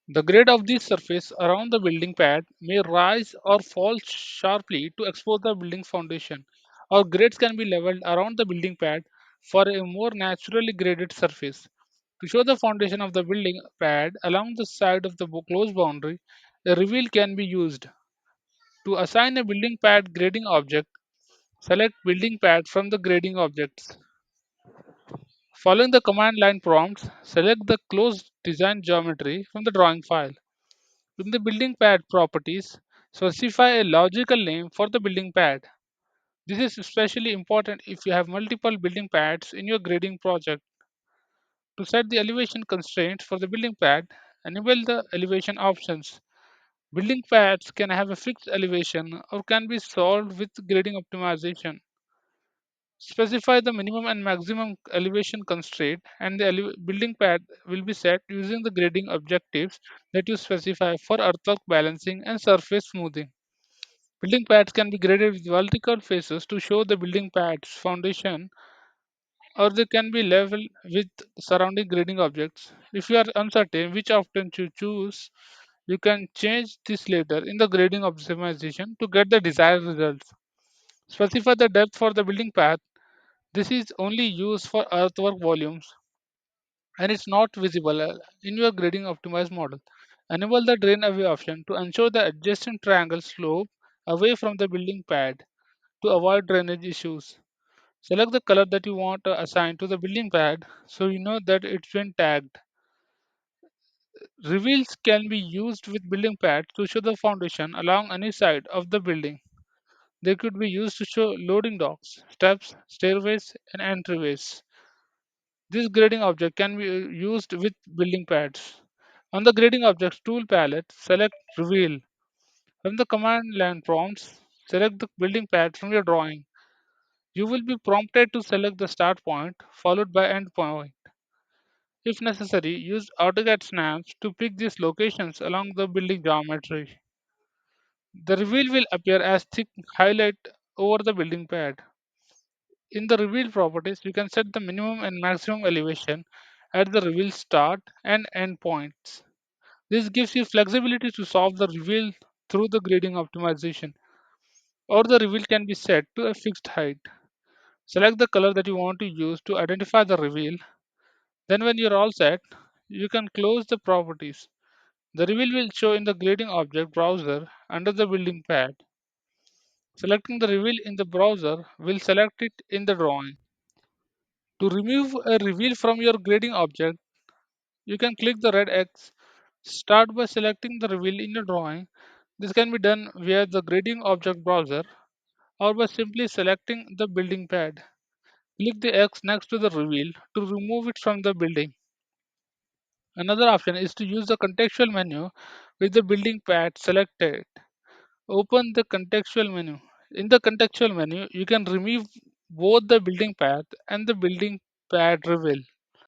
The grade of this surface around the building pad may rise or fall sharply to expose the building foundation, or grades can be leveled around the building pad for a more naturally graded surface. To show the foundation of the building pad along the side of the closed boundary, a reveal can be used. To assign a building pad grading object, select building pad from the grading objects. Following the command line prompts, select the closed design geometry from the drawing file. In the building pad properties, specify a logical name for the building pad. This is especially important if you have multiple building pads in your grading project. To set the elevation constraints for the building pad, enable the elevation options. Building pads can have a fixed elevation or can be solved with grading optimization. Specify the minimum and maximum elevation constraint, and the building pad will be set using the grading objectives that you specify for earthwork balancing and surface smoothing. Building pads can be graded with vertical faces to show the building pad's foundation, or they can be level with surrounding grading objects. If you are uncertain which option to choose, you can change this later in the grading optimization to get the desired results. Specify the depth for the building path. This is only used for earthwork volumes and it's not visible in your grading optimized model. Enable the drain away option to ensure the adjacent triangle slope away from the building pad to avoid drainage issues. Select the color that you want to assign to the building pad so you know that it's been tagged. Reveals can be used with building pads to show the foundation along any side of the building. They could be used to show loading docks, steps, stairways, and entryways. This grading object can be used with building pads. On the grading objects tool palette, select Reveal. From the command line prompts, select the building pad from your drawing. You will be prompted to select the start point followed by end point. If necessary, use AutoCAD snaps to pick these locations along the building geometry. The reveal will appear as thick highlight over the building pad. In the reveal properties, you can set the minimum and maximum elevation at the reveal start and end points. This gives you flexibility to solve the reveal through the grading optimization, or the reveal can be set to a fixed height. Select the color that you want to use to identify the reveal. Then when you're all set, you can close the properties. The reveal will show in the grading object browser under the building pad. Selecting the reveal in the browser will select it in the drawing. To remove a reveal from your grading object, you can click the red X. Start by selecting the reveal in your drawing. This can be done via the grading object browser or by simply selecting the building pad. Click the X next to the reveal to remove it from the building. Another option is to use the contextual menu with the building pad selected. Open the contextual menu. In the contextual menu, you can remove both the building path and the building pad reveal.